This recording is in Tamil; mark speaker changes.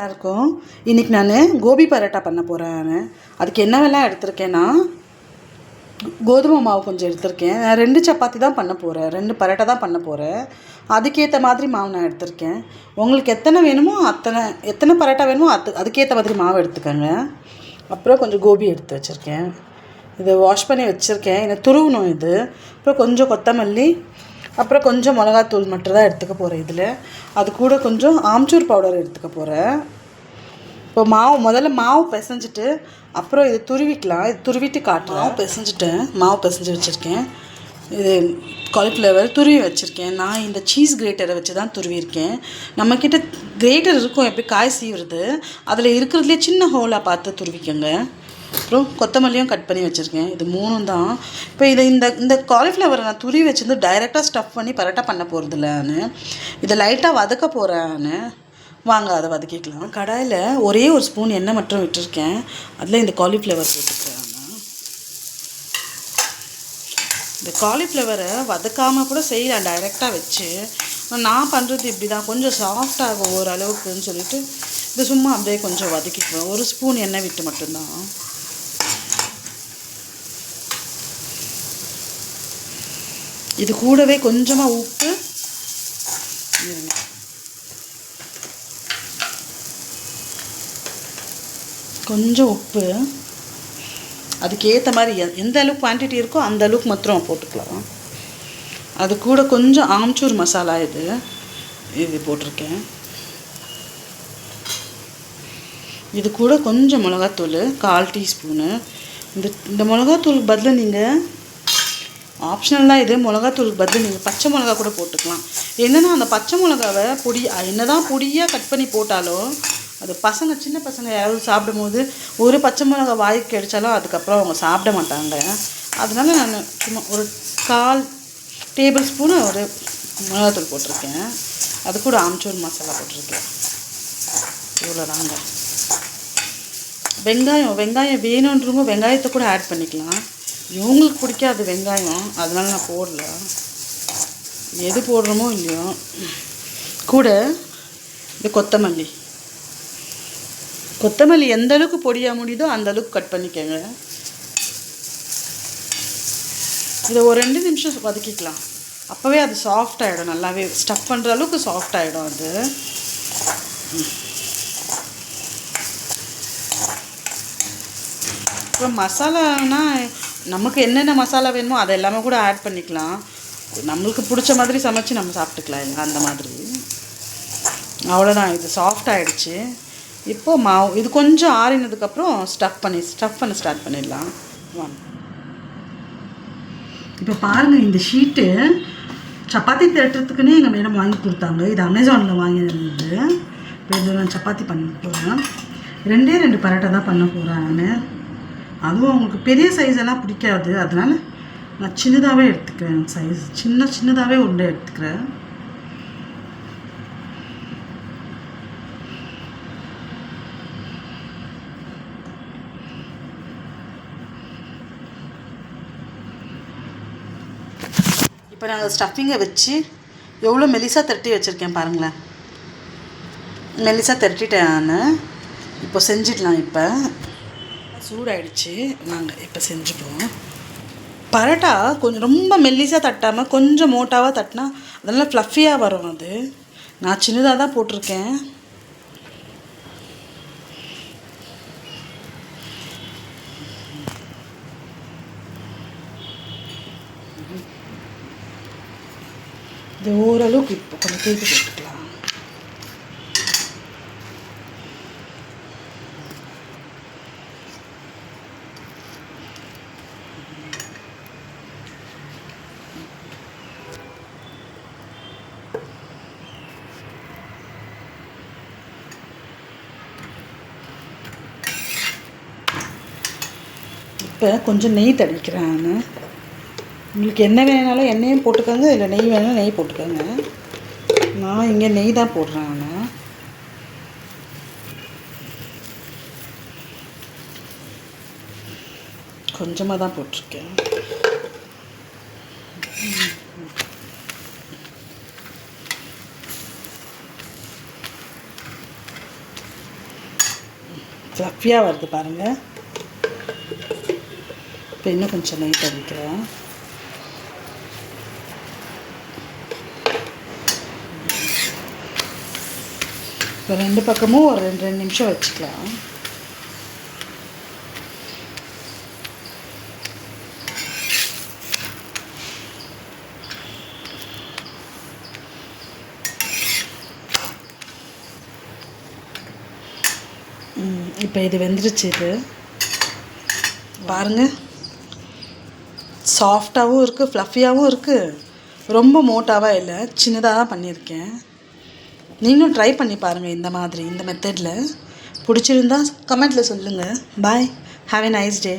Speaker 1: இருக்கும். இன்றைக்கி நான் கோபி பரோட்டா பண்ண போகிறேன். அதுக்கு என்னவெல்லாம் எடுத்திருக்கேன்னா, கோதுமை மாவு கொஞ்சம் எடுத்திருக்கேன். நான் 2 சப்பாத்தி தான் பண்ண போகிறேன், 2 பரோட்டா தான் பண்ண போகிறேன். அதுக்கேற்ற மாதிரி மாவு நான் எடுத்திருக்கேன். உங்களுக்கு எத்தனை வேணுமோ எத்தனை பரோட்டா வேணுமோ அதுக்கேற்ற மாதிரி மாவு எடுத்துக்கோங்க. அப்புறம் கொஞ்சம் கோபி எடுத்து வச்சுருக்கேன். இதை வாஷ் பண்ணி வச்சுருக்கேன். இதை துருவணும் இது. அப்புறம் கொஞ்சம் கொத்தமல்லி, அப்புறம் கொஞ்சம் மிளகாத்தூள் மட்டும் தான் எடுத்துக்க போகிறேன் இதில். அது கூட கொஞ்சம் ஆம்ச்சூர் பவுடர் எடுத்துக்க போகிறேன். இப்போ முதல்ல மாவு பிசைஞ்சிட்டு அப்புறம் இது துருவிக்கலாம். இது துருவிட்டு காட்டுறேன். மாவு பிசைஞ்சு வச்சுருக்கேன். இது காலிஃப்ளவர் துருவி வச்சுருக்கேன். நான் இந்த சீஸ் கிரேட்டரை வச்சு தான் துருவியிருக்கேன். நம்மக்கிட்ட கிரேட்டர் இருக்கும், எப்படி காய் சீவுறது, அதில் இருக்கிறதுலே சின்ன ஹோலாக பார்த்து துருவிக்கோங்க. அப்புறம் கொத்தமல்லியும் கட் பண்ணி வச்சுருக்கேன். இது 3 தான். இப்போ இந்த காலிஃப்ளவரை நான் துருவி வச்சுருந்து டைரெக்டாக ஸ்டஃப் பண்ணி பரோட்டா பண்ண போகிறதில்ல. நான் இதை லைட்டாக வதக்க போகிறேன். வாங்க அதை வதக்கிக்கலாம். கடாயில் ஒரே ஒரு ஸ்பூன் எண்ணெய் மட்டும் விட்டுருக்கேன். அதில் இந்த காலிஃப்ளவர் போட்டுக்கிறேன். இந்த காலிஃப்ளவரை வதக்காமல் கூட செய்யலாம் டைரெக்டாக வச்சு. நான் பண்ணுறது இப்படி தான், கொஞ்சம் சாஃப்டாகும் ஓரளவுக்குன்னு சொல்லிவிட்டு இது சும்மா அப்படியே கொஞ்சம் வதக்கிக்குவேன். ஒரு ஸ்பூன் எண்ணெய் விட்டு மட்டும்தான். இது கூடவே கொஞ்சமாக உப்பு, கொஞ்சம் உப்பு அதுக்கேற்ற மாதிரி எந்த அளவுக்கு குவான்டிட்டி இருக்கோ அந்த அளவுக்கு மாத்திரம் போட்டுக்கலாம். அது கூட கொஞ்சம் ஆம்ச்சூர் மசாலா இது போட்டிருக்கேன். இது கூட கொஞ்சம் மிளகாத்தூள் 1/4 டீஸ்பூனு. இந்த மிளகாத்தூளுக்கு பதில் நீங்கள் ஆப்ஷனலாக இது மிளகாத்தூளுக்கு பதில் நீங்கள் பச்சை மிளகா கூட போட்டுக்கலாம். என்னென்னா அந்த பச்சை மிளகாவை என்ன தான் பொடியாக கட் பண்ணி போட்டாலும் அது சின்ன பசங்க யாராவது சாப்பிடும்போது ஒரு பச்சை மிளகா வாய்க்கு அடித்தாலும் அதுக்கப்புறம் அவங்க சாப்பிட மாட்டாங்க. அதனால நான் சும்மா ஒரு 1/4 டேபிள் ஸ்பூனு ஒரு மிளகாத்தூள் போட்டிருக்கேன். அது கூட ஆம்ச்சூர் மசாலா போட்டிருக்கேன். இவ்வளோதாங்க. வெங்காயம் வேணுன்றவங்க வெங்காயத்தை கூட ஆட் பண்ணிக்கலாம். இவங்களுக்கு பிடிக்காது வெங்காயம், அதனால நான் போடல. எது போடுறோமோ இல்லையோ. கூட இந்த கொத்தமல்லி எந்த அளவுக்கு பொடியாக முடியுதோ அந்த அளவுக்கு கட் பண்ணிக்கோங்க. இதை ஒரு 2 நிமிஷம் வதக்கிக்கலாம். அப்போவே அது சாஃப்ட் ஆகிடும். நல்லாவே ஸ்டஃப் பண்ணுற அளவுக்கு சாஃப்ட் ஆகிடும் அது. அப்புறம் மசாலானா நமக்கு என்னென்ன மசாலா வேணுமோ அதை எல்லாமே கூட ஆட் பண்ணிக்கலாம். நம்மளுக்கு பிடிச்ச மாதிரி சமைச்சு நம்ம சாப்பிட்டுக்கலாம் இல்லை அந்த மாதிரி. அவ்வளோதான். இது சாஃப்ட் ஆகிடுச்சு. இப்போது மாவு இது கொஞ்சம் ஆறினதுக்கப்புறம் ஸ்டஃப் பண்ண ஸ்டார்ட் பண்ணிடலாம். வாங்க. இப்போ பாருங்கள், இந்த ஷீட்டு சப்பாத்தி திரட்டுறதுக்குன்னே எங்கள் மேடம் வாங்கி கொடுத்தாங்க. இது அமேசானில் வாங்கினது. இப்போ இதில் நான் சப்பாத்தி பண்ண போகிறேன். 2 பரோட்டா தான் பண்ண போகிறேன் நான். அதுவும் அவங்களுக்கு பெரிய சைஸெல்லாம் பிடிக்காது, அதனால் நான் சின்னதாகவே எடுத்துக்கிறேன். சைஸ் சின்னதாகவே உருண்டை எடுத்துக்கிறேன். இப்போ நாங்கள் ஸ்டஃபிங்கை வச்சு எவ்வளோ மெலிசாக திரட்டி வச்சுருக்கேன் பாருங்களேன். மெலிசாக திரட்டிட்டேன் நான். இப்போ செஞ்சிடலாம். இப்போ சூடாயிடுச்சு. நாங்கள் இப்போ செஞ்சுடுவோம். பரோட்டா கொஞ்சம் ரொம்ப மெல்லிசாக தட்டாமல் கொஞ்சம் மோட்டாவாக தட்டினா அதெல்லாம் ஃப்ளஃபியாக வரும். அது நான் சின்னதாக தான் போட்டிருக்கேன். இது ஓரளவுக்கு இப்போ கொஞ்சம் திருப்பி போட்டுக்கலாம். இப்போ கொஞ்சம் நெய் தடிக்கிறேன் நான். உங்களுக்கு என்ன வேணாலும் எண்ணெயும் போட்டுக்கோங்க, இல்லை நெய் வேணாலும் நெய் போட்டுக்கோங்க. நான் இங்கே நெய் தான் போடுறேன். நான் கொஞ்சமாக தான் போட்டிருக்கேன். ஃப்ளஃபியாக வருது பாருங்கள். இப்போ இன்னும் கொஞ்சம் நெய் பண்ணிக்கலாம். இப்போ 2 பக்கமும் ஒரு 2 நிமிஷம் வச்சுக்கலாம். இப்போ இது வெந்துருச்சு. இது பாருங்கள், சாஃப்டாகவும் இருக்குது, ஃப்ளஃபியாகவும் இருக்குது, ரொம்ப மோட்டாவாக இல்லை, சின்னதாக தான் பண்ணியிருக்கேன். நீங்களும் ட்ரை பண்ணி பாருங்கள் இந்த மாதிரி, இந்த மெத்தடில். பிடிச்சிருந்தா கமெண்ட்டில் சொல்லுங்கள். பாய், ஹாவ் எ நைஸ் டே.